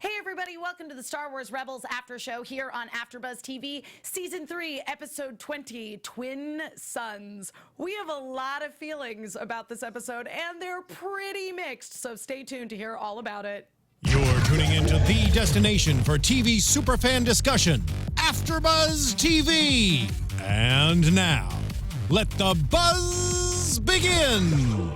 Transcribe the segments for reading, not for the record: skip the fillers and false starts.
Hey everybody, welcome to the Star Wars Rebels After Show here on AfterBuzz TV, Season 3, Episode 20, Twin Suns. We have a lot of feelings about this episode, and they're pretty mixed, so stay tuned to hear all about it. You're tuning into the destination for TV superfan discussion, AfterBuzz TV. And now, let the buzz begin.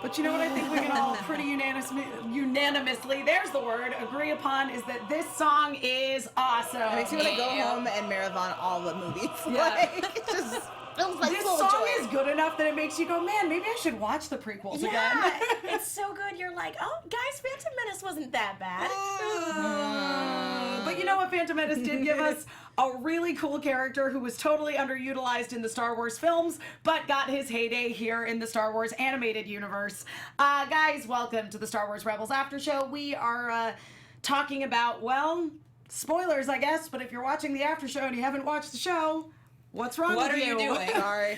But you know what I think we can all pretty unanimously, there's the word, agree upon is that this song is awesome. It makes me want to go home and marathon all the movies. Yeah. Like, just feels like this full song joy. is good enough that it makes you go, man, maybe I should watch the prequels again. It's so good. You're like, oh, guys, Phantom Menace wasn't that bad. But you know what Phantom Menace did give us? A really cool character who was totally underutilized in the Star Wars films, but got his heyday here in the Star Wars animated universe. Guys, welcome to the Star Wars Rebels After Show. We are talking about, well, spoilers, I guess, but if you're watching the after show and you haven't watched the show, what's wrong with you? What are you doing? Sorry.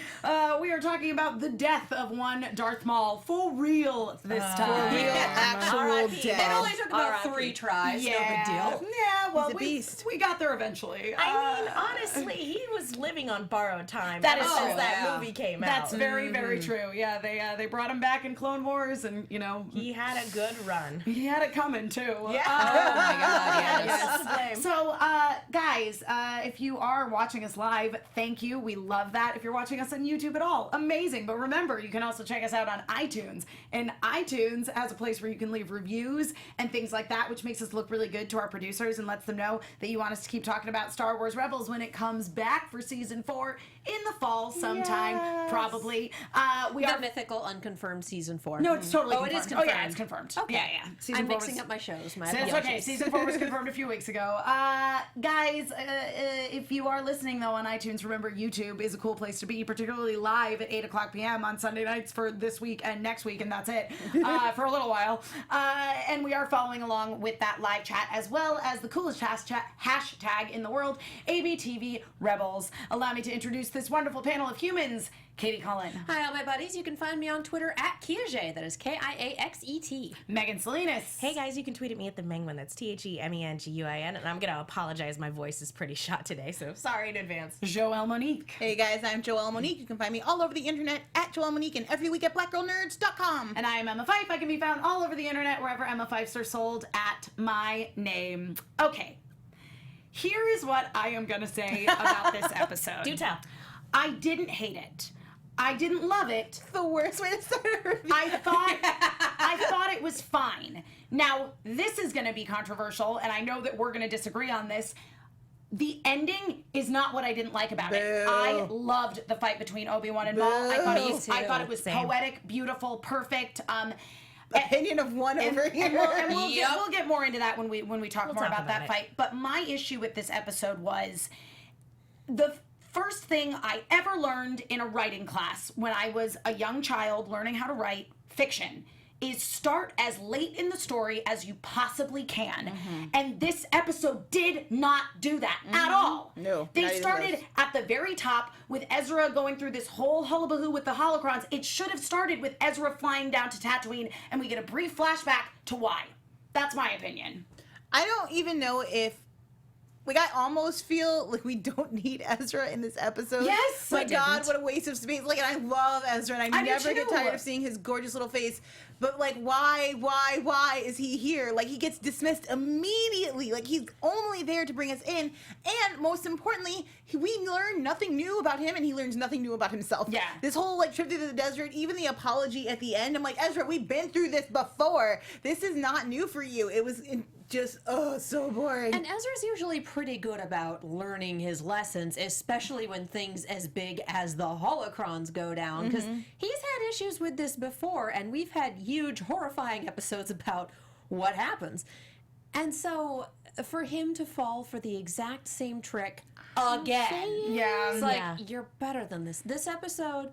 We are talking about the death of one Darth Maul, for real this time. For real, actual R.I.P. death. It only took about R.I.P. 3 tries. No big deal. Yeah, well, He's a beast. we got there eventually. I mean, honestly, he was living on borrowed time That is ever true. since that Yeah. movie came That's out. very, very true. Yeah, they brought him back in Clone Wars, and you know He had a good run. he had it coming too. Yeah. Oh my God. Yeah. Yes. To blame. So, guys, if you are watching us live, thank you. We love that. If you're watching us on YouTube at all, amazing. But remember, you can also check us out on iTunes. And iTunes has a place where you can leave reviews and things like that, which makes us look really good to our producers and lets them know that you want us to keep talking about Star Wars Rebels when it comes back for Season 4 in the fall sometime, Yes. probably. We The are... mythical, unconfirmed season 4. No, it's totally Oh, confirmed. it is Oh, confirmed. yeah, it's confirmed. Okay. Yeah. Season I'm 4 mixing was... up my shows. My So it's okay. Season 4 was confirmed a few weeks ago. Guys, if you are listening, though, on iTunes, remember YouTube is a cool place to be, particularly live at 8 o'clock p.m. on Sunday nights for this week and next week, and that's it for a little while. And we are following along with that live chat, as well as the coolest hashtag in the world, ABTV Rebels. Allow me to introduce this wonderful panel of humans. Katie Cullen, Hi, all my buddies. You can find me on Twitter at Kiaxet. That is Kiaxet. Megan Salinas. Hey guys, you can tweet at me at the Menguin. That's TheMenguin, and I'm gonna apologize. My voice is pretty shot today, so sorry in advance. Joelle Monique. Hey guys, I'm Joelle Monique. You can find me all over the internet at Joelle Monique and every week at blackgirlnerds.com. And I am Emma Fyffe. I can be found all over the internet, wherever Emma Fyffes are sold, at my name. Okay, here is what I am going to say about this episode. Do tell. I didn't hate it. I didn't love it. The worst way to start a review. I thought it was fine. Now, this is going to be controversial, and I know that we're going to disagree on this. The ending is not what I didn't like about it. Boo. I loved the fight between Obi-Wan and Maul. I thought it was Same. poetic, beautiful, perfect. Opinion of one over here. And we'll get more into that when we talk more talk about that about it. fight. But my issue with this episode was the first thing I ever learned in a writing class when I was a young child learning how to write fiction is start as late in the story as you possibly can. And this episode did not do that at all. No, They not even started close. at the very top with Ezra going through this whole hullabaloo with the holocrons. It should have started with Ezra flying down to Tatooine and we get a brief flashback to why. That's my opinion. I don't even know if like I almost feel like we don't need Ezra in this episode. Yes, my I God, didn't. what a waste of space! Like, and I love Ezra, and I do never get too. tired of seeing his gorgeous little face. But like, why is he here? Like, he gets dismissed immediately. Like, he's only there to bring us in, and most importantly, we learn nothing new about him, and he learns nothing new about himself. Yeah. This whole like trip through the desert, even the apology at the end. I'm like, Ezra, we've been through this before. This is not new for you. It was just so boring. And Ezra's usually pretty good about learning his lessons, especially when things as big as the holocrons go down, because he's had issues with this before, and we've had huge, horrifying episodes about what happens. And so, for him to fall for the exact same trick again, Yeah. it's like, Yeah. you're better than this. This episode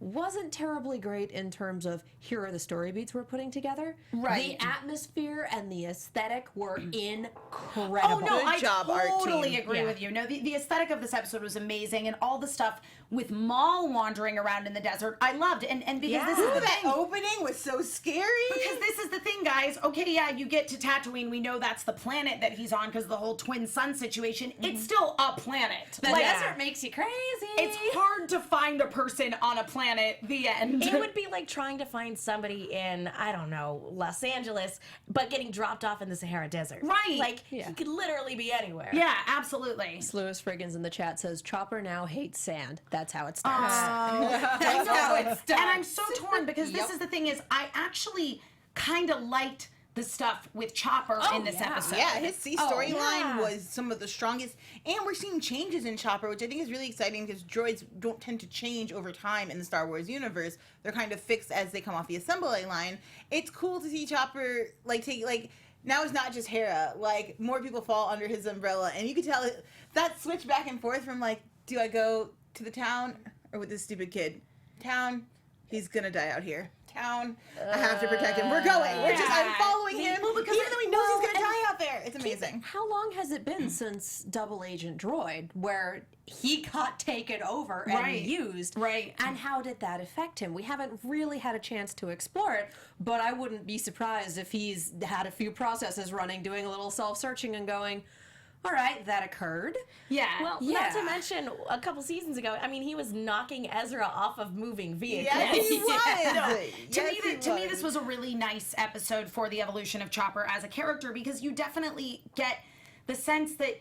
wasn't terribly great in terms of here are the story beats we're putting together. Right. The atmosphere and the aesthetic were incredible. Oh no, Good I job, art totally team. agree with you. No, the aesthetic of this episode was amazing, and all the stuff with Maul wandering around in the desert, I loved. And because this is Ooh, the that thing. opening was so scary. Because this is the thing, guys. Okay, yeah, you get to Tatooine. We know that's the planet that he's on because of the whole twin sun situation. It's still a planet. The desert makes you crazy. It's hard to find a person on a planet. The end. It would be like trying to find somebody in, I don't know, Los Angeles, but getting dropped off in the Sahara Desert. Right. Like, he could literally be anywhere. Yeah, absolutely. Lewis Friggins in the chat says, Chopper now hates sand. That's how it starts. That's how it starts. And I'm so torn because this is the thing is I actually kind of liked the stuff with Chopper in this episode. Yeah, his C storyline yeah. was some of the strongest, and we're seeing changes in Chopper, which I think is really exciting because droids don't tend to change over time in the Star Wars universe. They're kind of fixed as they come off the assembly line. It's cool to see Chopper now it's not just Hera. Like more people fall under his umbrella, and you can tell that switch back and forth from like, do I go to the town or with this stupid kid? Town, he's gonna die out here. Town, I have to protect him. We're going. I'm following him. Well, because even though he knows he's gonna die out there. It's amazing. How long has it been since Double Agent Droid, where he got taken over and used? Right. And how did that affect him? We haven't really had a chance to explore it, but I wouldn't be surprised if he's had a few processes running, doing a little self-searching and going, all right, that occurred. Yeah. Well, not to mention, a couple seasons ago, I mean, he was knocking Ezra off of moving vehicles. Yes, he was. To me, this was a really nice episode for the evolution of Chopper as a character because you definitely get the sense that,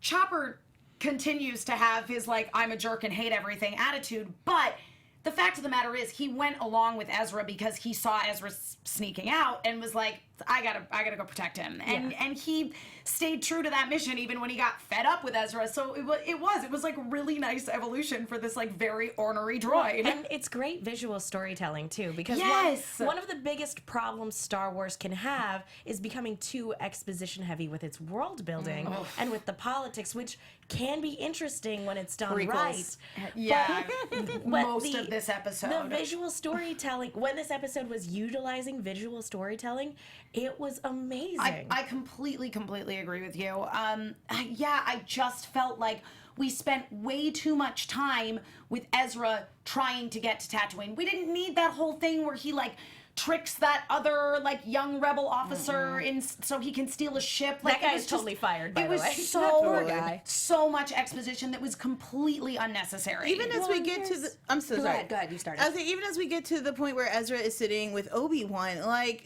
Chopper continues to have his, I'm a jerk and hate everything attitude, but the fact of the matter is he went along with Ezra because he saw Ezra sneaking out and was like, I gotta go protect him. And he stayed true to that mission even when he got fed up with Ezra. So it was like really nice evolution for this very ornery droid. And it's great visual storytelling too, because Yes. one of the biggest problems Star Wars can have is becoming too exposition heavy with its world building and with the politics, which can be interesting when it's done right. Yeah, But most of this episode. The visual storytelling, when this episode was utilizing visual storytelling, it was amazing. I completely agree with you. I just felt like we spent way too much time with Ezra trying to get to Tatooine. We didn't need that whole thing where he tricks that other young rebel officer in so he can steal a ship. That guy is totally fired, by the way. It was so much exposition that was completely unnecessary. Even as we get to the, I'm so sorry. Go ahead, you started. I was saying, even as we get to the point where Ezra is sitting with Obi-Wan, I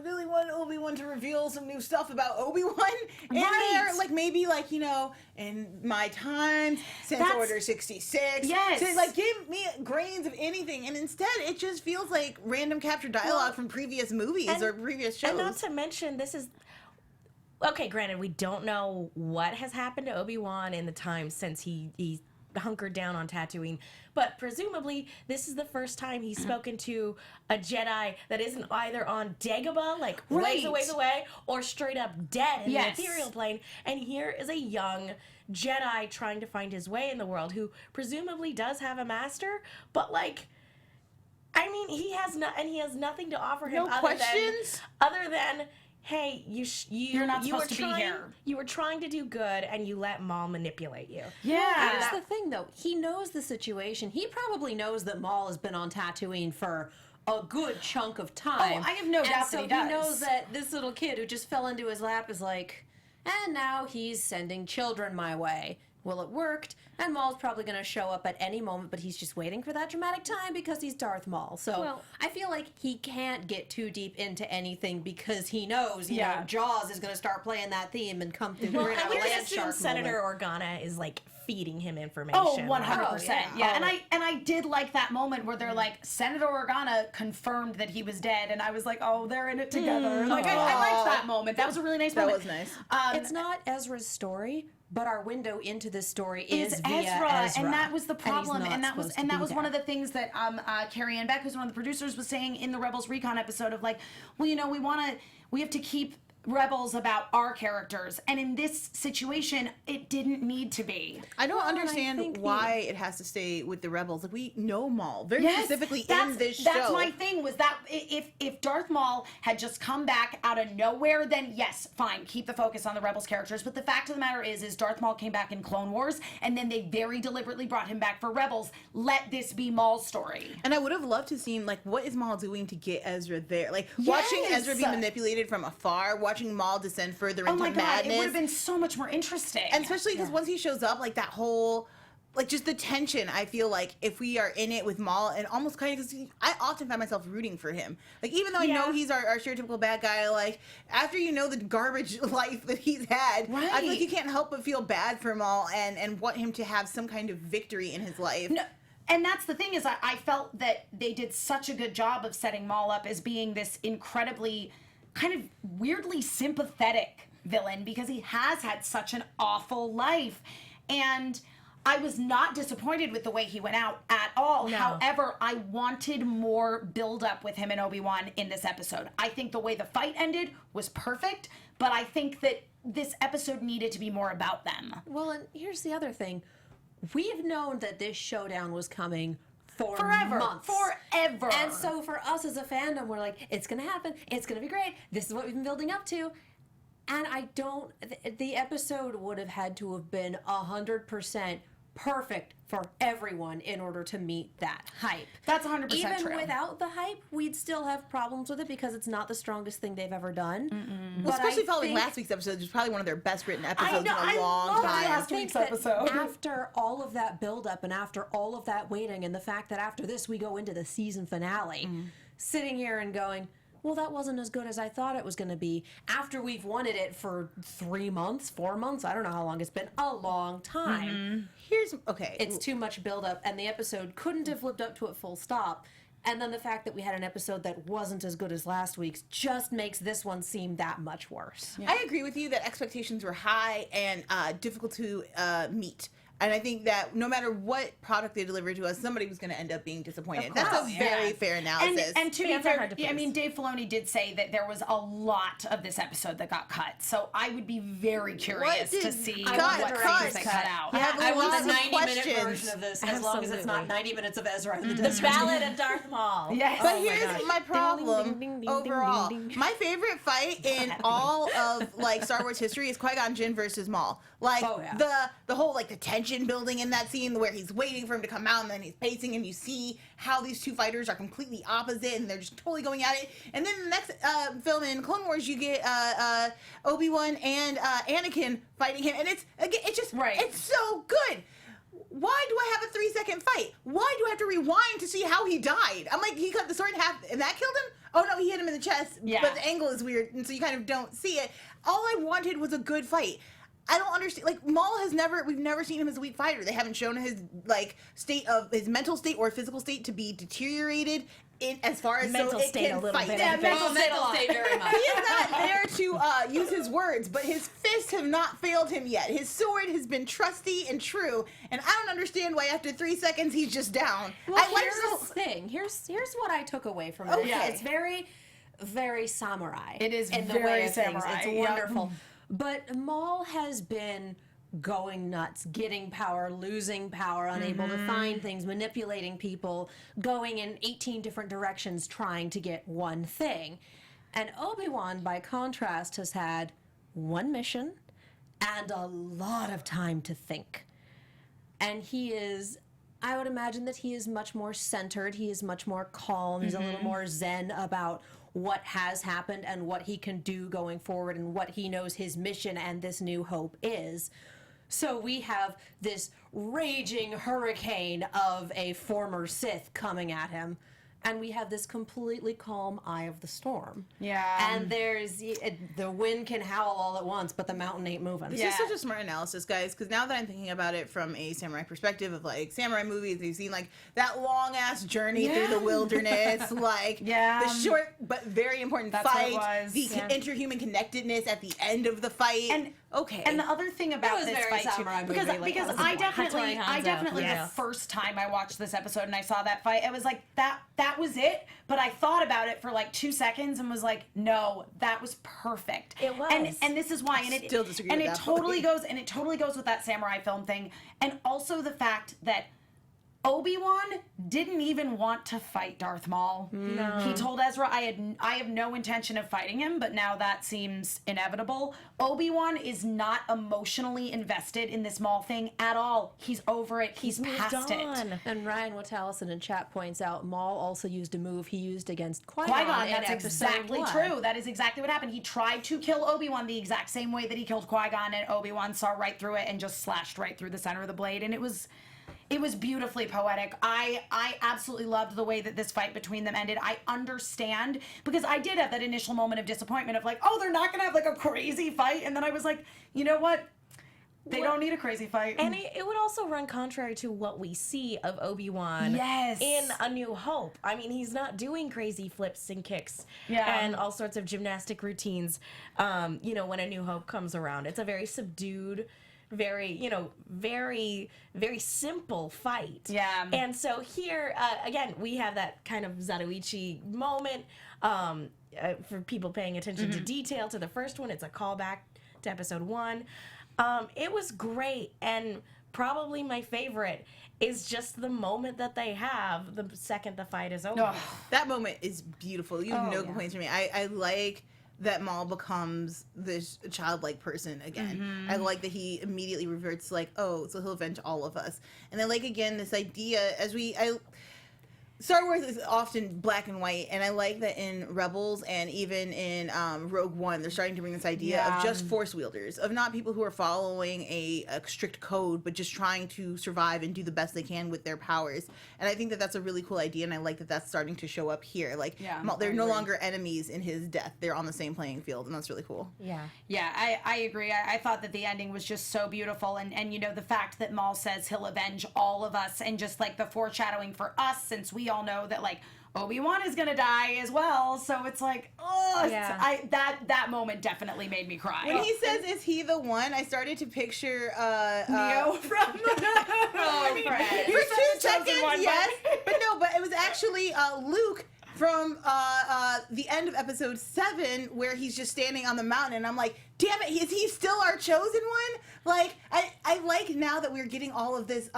really want Obi-Wan to reveal some new stuff about Obi-Wan in there. Maybe, in my time, since Order 66. Yes. So, give me grains of anything. And instead, it just feels like random captured dialogue from previous movies or previous shows. And not to mention, this is... Okay, granted, we don't know what has happened to Obi-Wan in the time since he hunkered down on Tatooine, but presumably this is the first time he's spoken to a Jedi that isn't either on Dagobah, ways away, or straight up dead in the ethereal plane. And here is a young Jedi trying to find his way in the world, who presumably does have a master, but he has nothing to offer him. Other than hey, you're not supposed to be here. You were trying to do good, and you let Maul manipulate you. Yeah. Here's the thing, though. He knows the situation. He probably knows that Maul has been on Tatooine for a good chunk of time. Oh, I have no doubt that he does. He knows that this little kid who just fell into his lap is like, and now he's sending children my way. Well, it worked, and Maul's probably going to show up at any moment, but he's just waiting for that dramatic time because he's Darth Maul. So I feel like he can't get too deep into anything because he knows, you know, Jaws is going to start playing that theme and come through. Well, I would assume Senator Organa is feeding him information. Oh, 100%. Yeah, and I did like that moment where they're like, Senator Organa confirmed that he was dead, and I was like, oh, they're in it together. I liked that moment. That was a really nice moment. That was nice. It's not Ezra's story, but our window into this story is via Ezra, and that was the problem, and that was one one of the things that Carrie Ann Beck, who's one of the producers, was saying in the Rebels Recon episode of well, we have to keep Rebels about our characters, and in this situation it didn't need to be. I don't I understand think why it has to stay with the Rebels. Like, we know Maul very specifically that's, in this show. That's my thing, was that if Darth Maul had just come back out of nowhere, then yes, fine, keep the focus on the Rebels characters. But the fact of the matter is Darth Maul came back in Clone Wars, and then they very deliberately brought him back for Rebels. Let this be Maul's story. And I would have loved to seen, like, what is Maul doing to get Ezra there? Like, watching Ezra be manipulated from afar, watching Maul descend further into madness. It would have been so much more interesting. And especially because once he shows up, like, that whole, like, just the tension, I feel like, if we are in it with Maul, and almost kind of, because I often find myself rooting for him. Like, even though I know he's our stereotypical bad guy, like, after you know the garbage life that he's had, I feel like you can't help but feel bad for Maul and want him to have some kind of victory in his life. No. And that's the thing, is I felt that they did such a good job of setting Maul up as being this incredibly kind of weirdly sympathetic villain, because he has had such an awful life. And I was not disappointed with the way he went out at all. No. However, I wanted more build-up with him and Obi-Wan in this episode. I think the way the fight ended was perfect, but I think that this episode needed to be more about them. Well, and here's the other thing. We've known that this showdown was coming for Forever. months. Forever. And so for us as a fandom, we're like, it's going to happen. It's going to be great. This is what we've been building up to. And I don't, the episode would have had to have been 100% perfect for everyone in order to meet that hype. That's 100% Even true. without the hype, we'd still have problems with it because it's not the strongest thing they've ever done. Well, But especially I following think- last week's episode, which is probably one of their best written episodes know, in a I long loved time. last think week's that episode. after all of that buildup and after all of that waiting, and the fact that after this we go into the season finale, sitting here and going, well, that wasn't as good as I thought it was going to be. After we've wanted it for 3 months, 4 months, I don't know how long it's been, a long time. It's too much buildup, and the episode couldn't have lived up to it full stop. And then the fact that we had an episode that wasn't as good as last week's just makes this one seem that much worse. I agree with you that expectations were high and difficult to meet. And I think that no matter what product they delivered to us, somebody was going to end up being disappointed. That's a very fair analysis. And to be Fans are fair, hard to I please. mean, Dave Filoni did say that there was a lot of this episode that got cut. So I would be very curious to see what things they cut out. Yeah, I want lots the of 90-minute questions. version of this, as long as it's not 90 minutes of Ezra in the The desert. Ballad of Darth Maul. Yes. But Oh my here's gosh. my problem ding, ding, overall. ding, ding. My favorite fight in all of like Star Wars history is Qui-Gon Jinn versus Maul. Like the whole like the tension building in that scene where he's waiting for him to come out and then he's pacing and you see how these two fighters are completely opposite and they're just totally going at it. And then the next film in Clone Wars you get Obi-Wan and Anakin fighting him, and it's just it's so good. Why do I have a 3-second fight? Why do I have to rewind to see how he died? I'm like, he cut the sword in half and that killed him? Oh no, he hit him in the chest, but the angle is weird, and so you kind of don't see it. All I wanted was a good fight. I don't understand. Like, Maul we've never seen him as a weak fighter. They haven't shown his his mental state or physical state to be deteriorated in as far as Mental so it state can a little fight. bit. Yeah, mental state very much. he is not there to use his words, but his fists have not failed him yet. His sword has been trusty and true, and I don't understand why after 3 seconds he's just down. Well, here's the thing. Here's what I took away from it. Okay. It's very, very samurai. It is in the very way of things. samurai, It's yep. wonderful. But Maul has been going nuts, getting power, losing power, unable to find things, manipulating people, going in 18 different directions trying to get one thing. And Obi-Wan, by contrast, has had one mission and a lot of time to think. And he is, I would imagine that he is much more centered, he is much more calm, he's a little more zen about what has happened and what he can do going forward and what he knows his mission and this new hope is. So we have this raging hurricane of a former Sith coming at him, and we have this completely calm eye of the storm. Yeah. And there's, the wind can howl all at once, but the mountain ain't moving. This is such a smart analysis, guys, because now that I'm thinking about it from a samurai perspective of like samurai movies, you've seen like that long ass journey through the wilderness, like the short but very important That's what fight, it was. the interhuman connectedness at the end of the fight. And okay. And the other thing about was this very fight too, samurai movie, because like, because that was I the point. definitely Hattori Hanzo. the first time I watched this episode and I saw that fight, I was like, that was it. But I thought about it for like 2 seconds and was like, no, that was perfect. It was. and this is why. And it Still disagree and with it that totally fully. goes with that samurai film thing, and also the fact that Obi-Wan didn't even want to fight Darth Maul. No. He told Ezra, I have no intention of fighting him, but now that seems inevitable. Obi-Wan is not emotionally invested in this Maul thing at all. He's over it. He's past it. And Ryan Watallison in chat points out Maul also used a move he used against Qui-Gon. Qui-Gon, in that's episode exactly 1. true. That is exactly what happened. He tried to kill Obi-Wan the exact same way that he killed Qui-Gon, and Obi-Wan saw right through it and just slashed right through the center of the blade, and it was beautifully poetic. I absolutely loved the way that this fight between them ended. I understand, because I did have that initial moment of disappointment of like, oh, they're not going to have like a crazy fight. And then I was like, you know what? They don't need a crazy fight. And it would also run contrary to what we see of Obi-Wan Yes. in A New Hope. I mean, he's not doing crazy flips and kicks Yeah. and all sorts of gymnastic routines, when A New Hope comes around. It's a very subdued, very, very, very simple fight. Yeah. And so here, again, we have that kind of Zatoichi moment. For people paying attention to detail to the first one, it's a callback to episode 1. It was great, and probably my favorite is just the moment that they have the second the fight is over. That moment is beautiful. You have no complaints from me. I like that Maul becomes this childlike person again. I like that he immediately reverts like, oh, so he'll avenge all of us. And I like, again, this idea Star Wars is often black and white, and I like that in Rebels and even in Rogue One, they're starting to bring this idea of just force wielders, of not people who are following a strict code, but just trying to survive and do the best they can with their powers. And I think that that's a really cool idea, and I like that that's starting to show up here. Like, they're no longer enemies in his death; they're on the same playing field, and that's really cool. Yeah. Yeah, I agree. I thought that the ending was just so beautiful. And the fact that Maul says he'll avenge all of us, and just like the foreshadowing for us, since we all know that like Obi-Wan is gonna die as well. So it's like, that moment definitely made me cry. When he says, "Is he the one?" I started to picture Neo from for 2 seconds, yes, but it was actually Luke from the end of episode 7, where he's just standing on the mountain, and I'm like, damn it, is he still our chosen one? Like, I like now that we're getting all of this.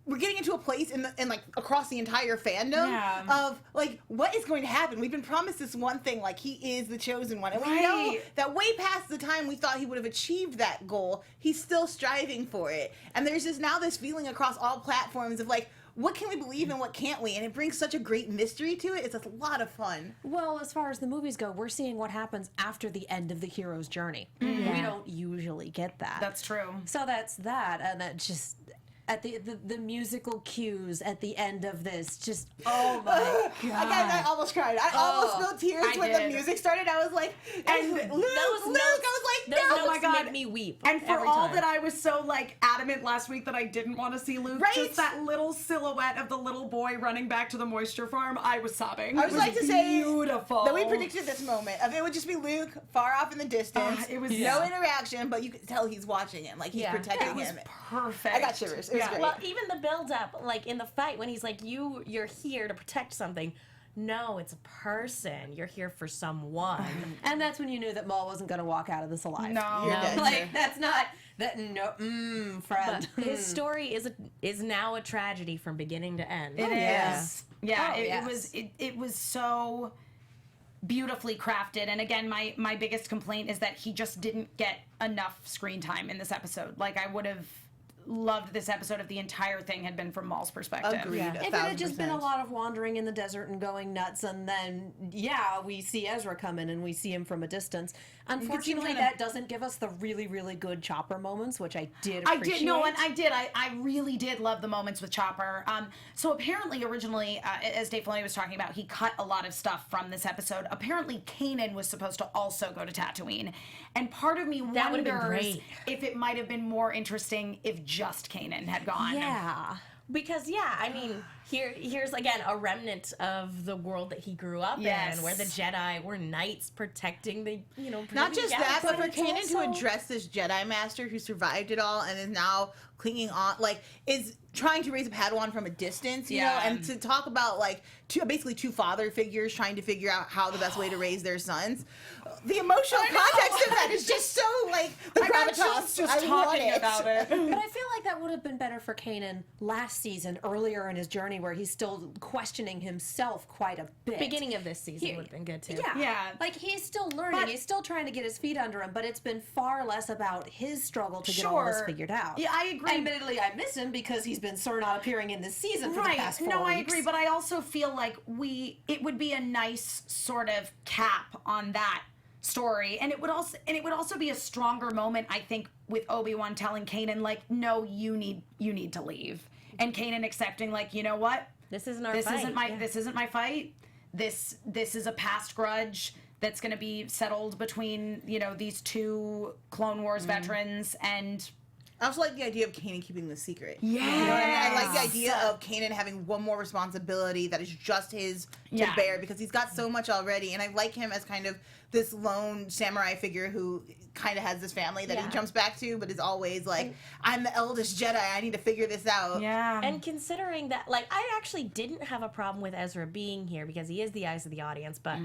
We're getting into a place in like across the entire fandom of like, what is going to happen? We've been promised this one thing, like he is the chosen one, and we know that way past the time we thought he would have achieved that goal, he's still striving for it. And there's just now this feeling across all platforms of like, what can we believe and what can't we? And it brings such a great mystery to it. It's a lot of fun. Well, as far as the movies go, we're seeing what happens after the end of the hero's journey. We don't usually get that. That's true. So that's that, and that just at the musical cues at the end of this, just oh my god! I almost cried. I almost spilled tears when the music started. I was like, and Luke, those I was like, those no. notes my God. made me weep. And for every all time. that I was so like adamant last week that I didn't want to see Luke, just that little silhouette of the little boy running back to the moisture farm, I was sobbing. I would like to say beautiful that we predicted this moment of it would just be Luke far off in the distance. It was no interaction, but you could tell he's watching him, like he's protecting It was him. perfect. I got shivers. It was great. Well, even the build up, like in the fight when he's like, you're here to protect something. No, it's a person. You're here for someone. And that's when you knew that Maul wasn't going to walk out of this alive. No. You're dead, Like sir. that's not that friend. But his story is now a tragedy from beginning to end. It is. Yeah, Oh, it yes. was it was so beautifully crafted. And again, my biggest complaint is that he just didn't get enough screen time in this episode. Like, I would have loved this episode if the entire thing had been from Maul's perspective. Agreed. Yeah. If it had just been a lot of wandering in the desert and going nuts, and then we see Ezra come in and we see him from a distance. Unfortunately, kinda- that doesn't give us the really, really good Chopper moments, which I did appreciate. I really did love the moments with Chopper. So apparently, originally, as Dave Filoni was talking about, he cut a lot of stuff from this episode. Apparently, Kanan was supposed to also go to Tatooine, and part of me That would've been wonders great. if it might have been more interesting if just Kanan had gone. Yeah. Because I mean, here's again a remnant of the world that he grew up Yes. in, where the Jedi were knights protecting the Not just that, but for it's Kanan to also- address this Jedi Master who survived it all and is now clinging on, like, is trying to raise a Padawan from a distance, you know, and to talk about, like, basically two father figures trying to figure out how the best way to raise their sons. The emotional context of that is just so, like, the gravitas. just I want talking about it. But I feel like that would have been better for Kanan last season, earlier in his journey, where he's still questioning himself quite a bit. beginning of this season would have been good too. Yeah. Like, he's still learning. But- He's still trying to get his feet under him, but it's been far less about his struggle to get all this Sure. figured out. Yeah, I agree. Admittedly, I miss him because he's been sort of not appearing in this season for the past 4 No, weeks. I agree, but I also feel like it would be a nice sort of cap on that story, and it would also be a stronger moment, I think, with Obi-Wan telling Kanan, like, no, you need to leave, and Kanan accepting, like, you know what, This isn't our this fight. isn't my fight. This is a past grudge that's going to be settled between, you know, these two Clone Wars veterans, and I also like the idea of Kanan keeping the secret. yeah, You know what I mean? I like the idea of Kanan having one more responsibility that is just his to bear, because he's got so much already, and I like him as kind of this lone samurai figure who kind of has this family that he jumps back to, but is always like, I'm the eldest Jedi, I need to figure this out. Yeah. And considering that, like, I actually didn't have a problem with Ezra being here because he is the eyes of the audience, but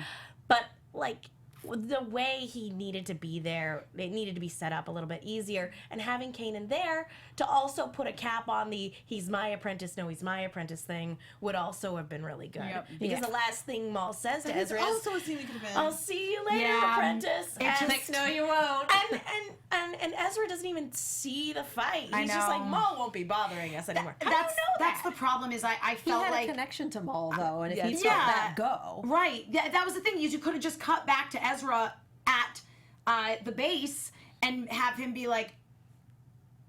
like, the way he needed to be there, it needed to be set up a little bit easier. And having Kanan there to also put a cap on the he's my apprentice thing would also have been really good. Yep. Because the last thing Maul says to Ezra is, Also a scene we could have been. I'll see you later, Yeah. apprentice. No, you won't. And Ezra doesn't even see the fight. He's I just like, know. Maul won't be bothering us anymore. How do you know That's that? the problem, is I He felt had like a connection to Maul, though, and if he Yeah. let that go... Right. Yeah, that was the thing. You could have just cut back to Ezra at the base and have him be like,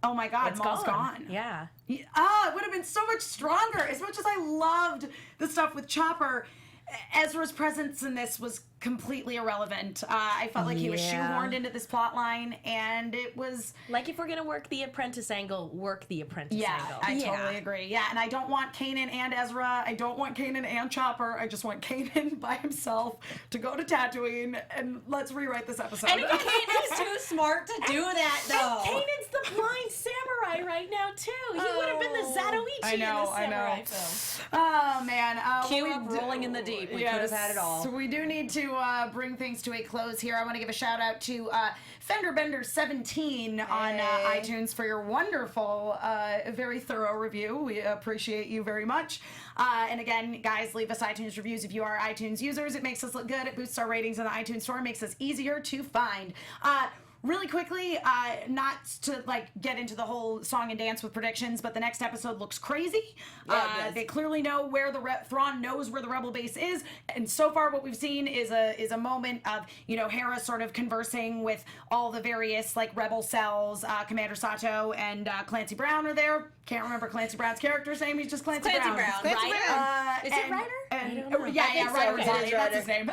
"Oh my God, Maul's gone." Yeah. It would have been so much stronger. As much as I loved the stuff with Chopper, Ezra's presence in this was completely irrelevant. I felt like he was shoehorned into this plot line, and it was... Like, if we're going to work the apprentice angle, work the apprentice angle. I totally agree. Yeah, and I don't want Kanan and Ezra. I don't want Kanan and Chopper. I just want Kanan by himself to go to Tatooine, and let's rewrite this episode. And Kanan's too smart to do that, though. Kanan's the blind samurai right now, too. He would have been the Zatoichi in the samurai film. Oh, man. Cue up Rolling in the Deep. We could have had it all. So we do need to bring things to a close here. I want to give a shout out to Fenderbender17 on iTunes for your wonderful, very thorough review. We appreciate you very much. And again, guys, leave us iTunes reviews if you are iTunes users. It makes us look good. It boosts our ratings in the iTunes store. Makes us easier to find. Really quickly, not to like get into the whole song and dance with predictions, but the next episode looks crazy. They clearly know where Thrawn knows where the rebel base is, and so far what we've seen is a moment of, you know, Hera sort of conversing with all the various like rebel cells. Commander Sato and Clancy Brown are there. Can't remember Clancy Brown's character's name. He's just Clancy Brown. Clancy Brown. Is it Ryder? Ryder. That's his name.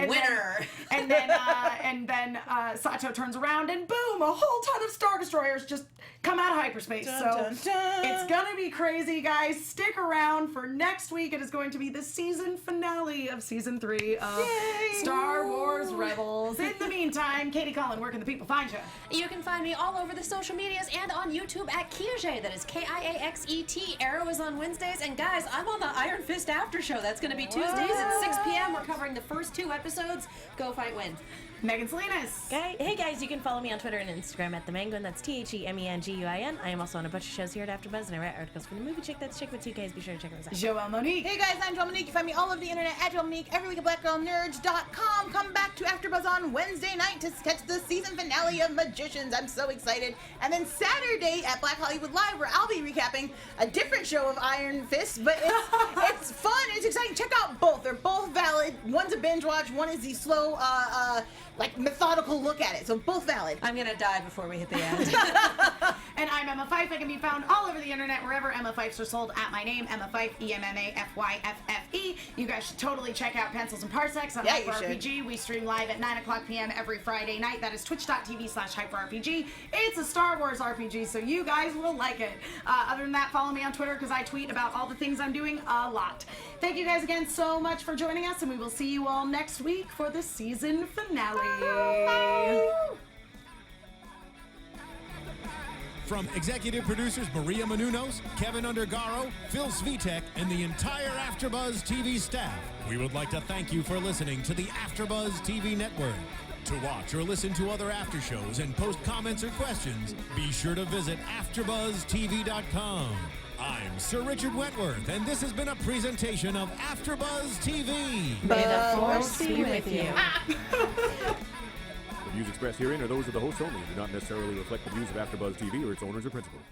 Winner. And then Sato turns around and boom, a whole ton of Star Destroyers just come out of hyperspace. It's gonna be crazy, guys. Stick around for next week. It is going to be the season finale of season 3 of Star Wars Rebels. In the meantime, Katie Cullen, where can the people find you? You can find me all over the social medias and on YouTube at Kiaxet. That is Kiaxet. Arrow is on Wednesdays. And guys, I'm on the Iron Fist After Show. That's going to be Tuesdays at 6 p.m. We're covering the first 2 episodes. Go Fight Win. Megan Salinas. Hey guys, you can follow me on Twitter and Instagram at TheMenguin. That's TheMenguin. I am also on a bunch of shows here at AfterBuzz, and I write articles for the movie Chick That's Chick with 2 Ks. Be sure to check those out. Joelle Monique. Hey guys, I'm Joelle Monique. You find me all over the internet at Joelle Monique, every week at blackgirlnerds.com. Come back to AfterBuzz on Wednesday night to catch the season finale of Magicians. I'm so excited. And then Saturday at Black Hollywood Live, where I'll be recapping a different show of Iron Fist, but it's fun, it's exciting. Check out both. They're both valid. One's a binge watch, one is the slow, like methodical look at it. So both valid. I'm going to die before we hit the end. And I'm Emma Fyffe. I can be found all over the internet, wherever Emma Fyffes are sold, at my name, Emma Fyffe, EMMAFYFFE. You guys should totally check out Pencils and Parsecs on Yeah, you Hyper RPG. We stream live at 9 o'clock p.m. every Friday night. That is twitch.tv/hyperrpg. It's a Star Wars RPG, so you guys will like it. Other than that, follow me on Twitter because I tweet about all the things I'm doing a lot. Thank you guys again so much for joining us, and we will see you all next week for the season finale. From executive producers Maria Menounos, Kevin Undergaro, Phil Svitek, and the entire AfterBuzz TV staff, we would like to thank you for listening to the AfterBuzz TV network. To watch or listen to other after shows and post comments or questions, be sure to visit AfterBuzzTV.com. I'm Sir Richard Wentworth, and this has been a presentation of AfterBuzz TV. May the Force be with you. The views expressed herein are those of the hosts only and do not necessarily reflect the views of AfterBuzz TV or its owners or principals.